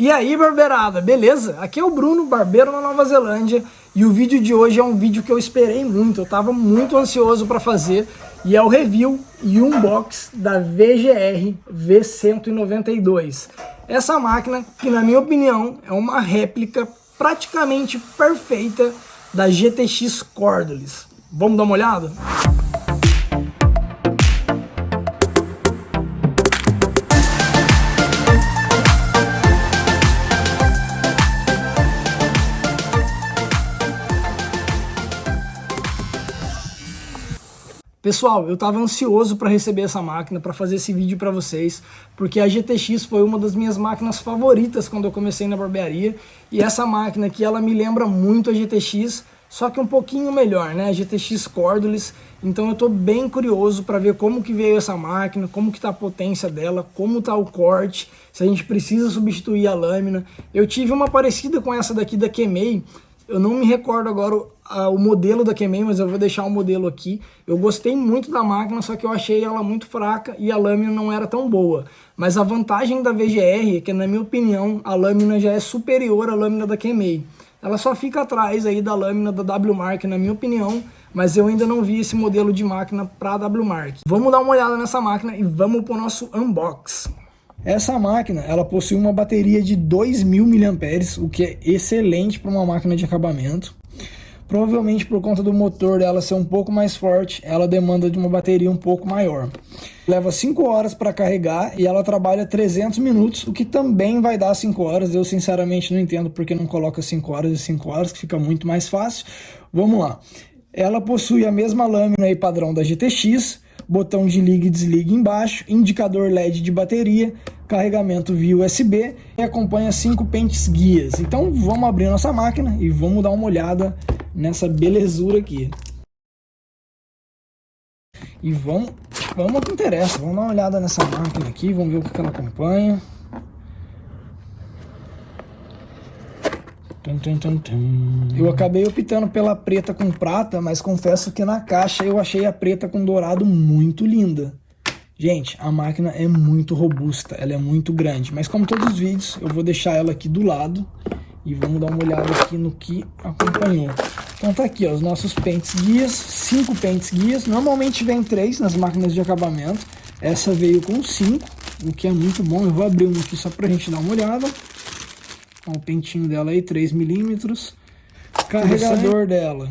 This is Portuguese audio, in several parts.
E aí, barbeirada, beleza? Aqui é o Bruno, barbeiro na Nova Zelândia, e o vídeo de hoje é um vídeo que eu esperei muito, eu tava muito ansioso para fazer, e é o review e unbox da VGR V192. Essa máquina que, na minha opinião, é uma réplica praticamente perfeita da GTX Cordless. Vamos dar uma olhada? Pessoal, eu estava ansioso para receber essa máquina, para fazer esse vídeo para vocês, porque a GTX foi uma das minhas máquinas favoritas quando eu comecei na barbearia, e essa máquina aqui, ela me lembra muito a GTX, só que um pouquinho melhor, né? A GTX Cordless. Então eu estou bem curioso para ver como que veio essa máquina, como que tá a potência dela, como tá o corte, se a gente precisa substituir a lâmina. Eu tive uma parecida com essa daqui da Kemei. Eu não me recordo agora o modelo da Kemei, mas eu vou deixar o modelo aqui. Eu gostei muito da máquina, só que eu achei ela muito fraca e a lâmina não era tão boa. Mas a vantagem da VGR é que, na minha opinião, a lâmina já é superior à lâmina da Kemei. Ela só fica atrás aí da lâmina da WMark, na minha opinião, mas eu ainda não vi esse modelo de máquina para a WMark. Vamos dar uma olhada nessa máquina e vamos para o nosso unboxing. Essa máquina, ela possui uma bateria de 2000 mAh, o que é excelente para uma máquina de acabamento. Provavelmente por conta do motor dela ser um pouco mais forte, ela demanda de uma bateria um pouco maior. Leva 5 horas para carregar e ela trabalha 300 minutos, o que também vai dar 5 horas. Eu sinceramente não entendo porque não coloca 5 horas e 5 horas, que fica muito mais fácil. Vamos lá. Ela possui a mesma lâmina e padrão da GTX, botão de liga e desliga embaixo, indicador LED de bateria, carregamento via USB e acompanha 5 pentes guias. Então vamos abrir nossa máquina e vamos dar uma olhada nessa belezura aqui. E vamos ao que interessa, vamos dar uma olhada nessa máquina aqui, vamos ver o que ela acompanha. Eu acabei optando pela preta com prata, mas confesso que na caixa eu achei a preta com dourado muito linda. Gente, a máquina é muito robusta, ela é muito grande, mas como todos os vídeos, eu vou deixar ela aqui do lado e vamos dar uma olhada aqui no que acompanhou. Então tá aqui, ó, os nossos pentes guias, 5 pentes guias, normalmente vem 3 nas máquinas de acabamento, essa veio com 5, o que é muito bom. Eu vou abrir um aqui só pra gente dar uma olhada. Ó, o pentinho dela aí, 3 milímetros. Carregador dela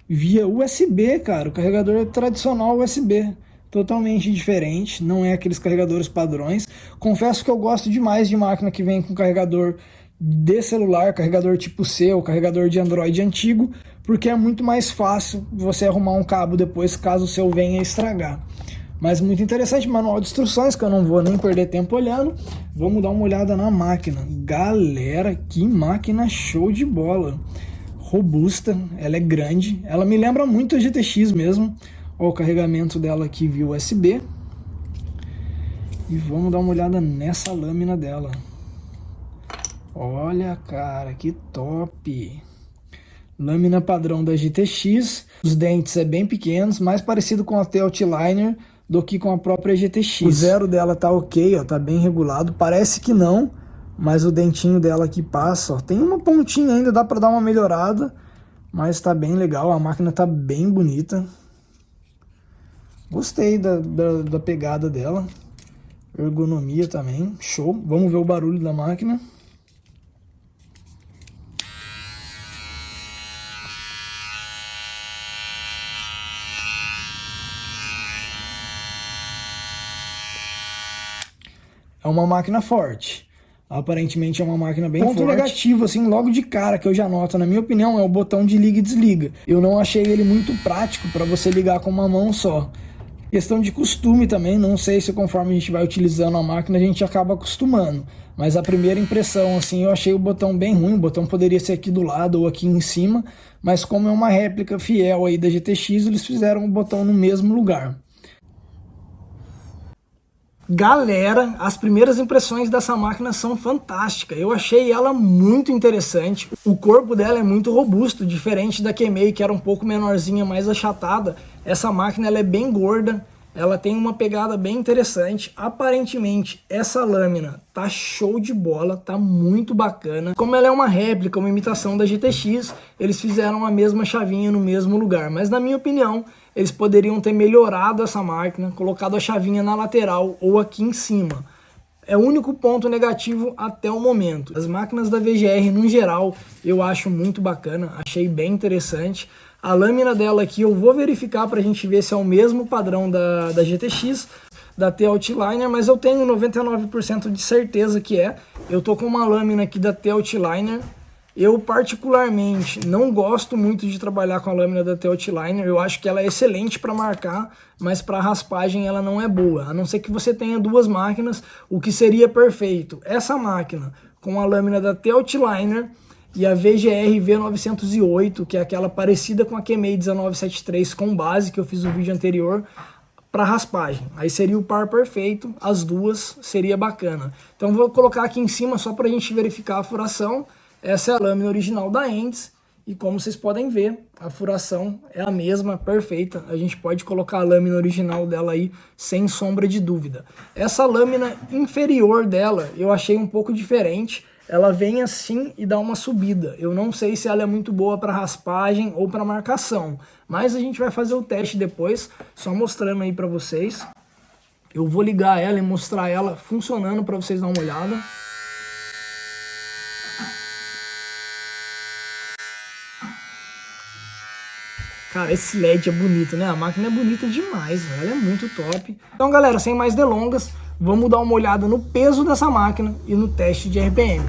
via USB, cara. O carregador tradicional USB, totalmente diferente. Não é aqueles carregadores padrões. Confesso que eu gosto demais de máquina que vem com carregador de celular, carregador tipo C ou carregador de Android antigo, porque é muito mais fácil você arrumar um cabo depois caso o seu venha estragar. Mas muito interessante, manual de instruções, que eu não vou nem perder tempo olhando. Vamos dar uma olhada na máquina. Galera, que máquina show de bola. Robusta, ela é grande. Ela me lembra muito a GTX mesmo. Ó, o carregamento dela aqui via USB. E vamos dar uma olhada nessa lâmina dela. Olha, cara, que top. Lâmina padrão da GTX. Os dentes é bem pequenos, mais parecido com a T-Outliner do que com a própria GTX. O zero dela tá ok, ó, tá bem regulado. Parece que não, mas o dentinho dela aqui passa, ó. Tem uma pontinha ainda, dá pra dar uma melhorada, mas tá bem legal, a máquina tá bem bonita. Gostei da pegada dela. Ergonomia também, show. Vamos ver o barulho da máquina. É uma máquina forte. Aparentemente é uma máquina bem forte. Ponto negativo, assim, logo de cara, que eu já noto, na minha opinião, é o botão de liga e desliga. Eu não achei ele muito prático para você ligar com uma mão só. Questão de costume também, não sei se conforme a gente vai utilizando a máquina, a gente acaba acostumando. Mas a primeira impressão, assim, eu achei o botão bem ruim. O botão poderia ser aqui do lado ou aqui em cima, mas como é uma réplica fiel aí da GTX, eles fizeram o botão no mesmo lugar. Galera, as primeiras impressões dessa máquina são fantásticas. Eu achei ela muito interessante. O corpo dela é muito robusto, diferente da Kemei, que era um pouco menorzinha, mais achatada. Essa máquina ela é bem gorda, ela tem uma pegada bem interessante. Aparentemente essa lâmina tá show de bola, tá muito bacana. Como ela é uma réplica, uma imitação da GTX, eles fizeram a mesma chavinha no mesmo lugar, mas na minha opinião eles poderiam ter melhorado essa máquina, colocado a chavinha na lateral ou aqui em cima. É o único ponto negativo até o momento. As máquinas da VGR no geral eu acho muito bacana, achei bem interessante. A lâmina dela aqui eu vou verificar para a gente ver se é o mesmo padrão da GTX, da T-Outliner, mas eu tenho 99% de certeza que é. Eu tô com uma lâmina aqui da T-Outliner. Eu particularmente não gosto muito de trabalhar com a lâmina da T-Outliner, eu acho que ela é excelente para marcar, mas para raspagem ela não é boa, a não ser que você tenha duas máquinas, o que seria perfeito. Essa máquina com a lâmina da T-Outliner e a VGR V908, que é aquela parecida com a QMEI 1973 com base, que eu fiz no vídeo anterior, para raspagem. Aí seria o par perfeito, as duas seria bacana. Então vou colocar aqui em cima só para a gente verificar a furação. Essa é a lâmina original da Endes e como vocês podem ver, a furação é a mesma, perfeita. A gente pode colocar a lâmina original dela aí sem sombra de dúvida. Essa lâmina inferior dela eu achei um pouco diferente. Ela vem assim e dá uma subida. Eu não sei se ela é muito boa para raspagem ou para marcação, mas a gente vai fazer o teste depois, só mostrando aí para vocês. Eu vou ligar ela e mostrar ela funcionando para vocês darem uma olhada. Cara, esse LED é bonito, né? A máquina é bonita demais, ela é muito top. Então, galera, sem mais delongas, vamos dar uma olhada no peso dessa máquina e no teste de RPM.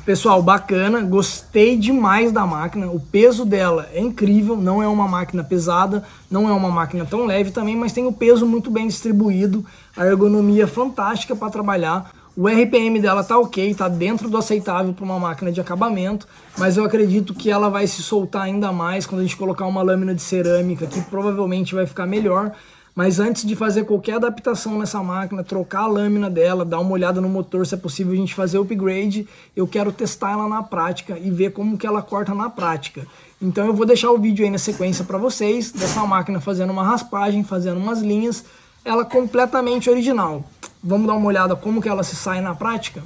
Pessoal, bacana, gostei demais da máquina, o peso dela é incrível, não é uma máquina pesada, não é uma máquina tão leve também, mas tem o peso muito bem distribuído, a ergonomia fantástica para trabalhar, o RPM dela tá ok, tá dentro do aceitável para uma máquina de acabamento, mas eu acredito que ela vai se soltar ainda mais quando a gente colocar uma lâmina de cerâmica, que provavelmente vai ficar melhor. Mas antes de fazer qualquer adaptação nessa máquina, trocar a lâmina dela, dar uma olhada no motor, se é possível a gente fazer o upgrade, eu quero testar ela na prática e ver como que ela corta na prática. Então eu vou deixar o vídeo aí na sequência para vocês, dessa máquina fazendo uma raspagem, fazendo umas linhas, ela completamente original. Vamos dar uma olhada como que ela se sai na prática?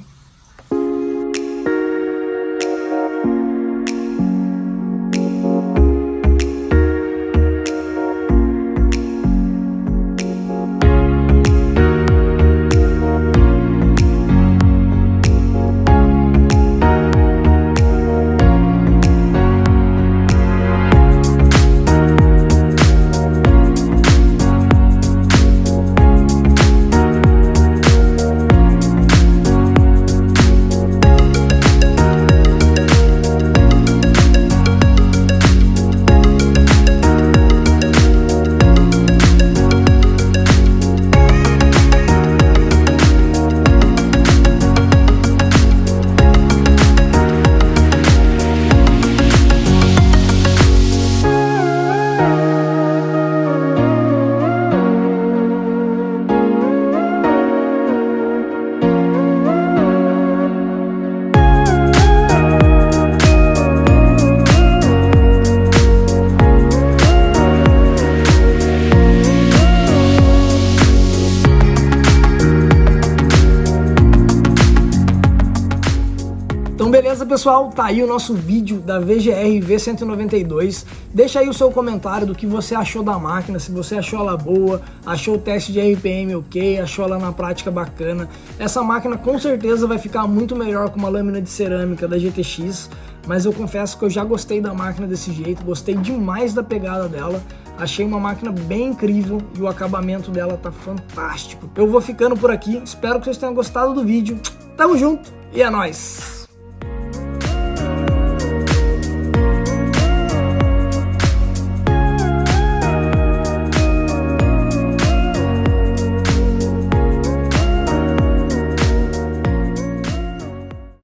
Então beleza, pessoal, tá aí o nosso vídeo da VGR V192. Deixa aí o seu comentário do que você achou da máquina, se você achou ela boa, achou o teste de RPM ok, achou ela na prática bacana. Essa máquina com certeza vai ficar muito melhor com uma lâmina de cerâmica da GTX, mas eu confesso que eu já gostei da máquina desse jeito, gostei demais da pegada dela. Achei uma máquina bem incrível e o acabamento dela tá fantástico. Eu vou ficando por aqui, espero que vocês tenham gostado do vídeo. Tamo junto e é nóis!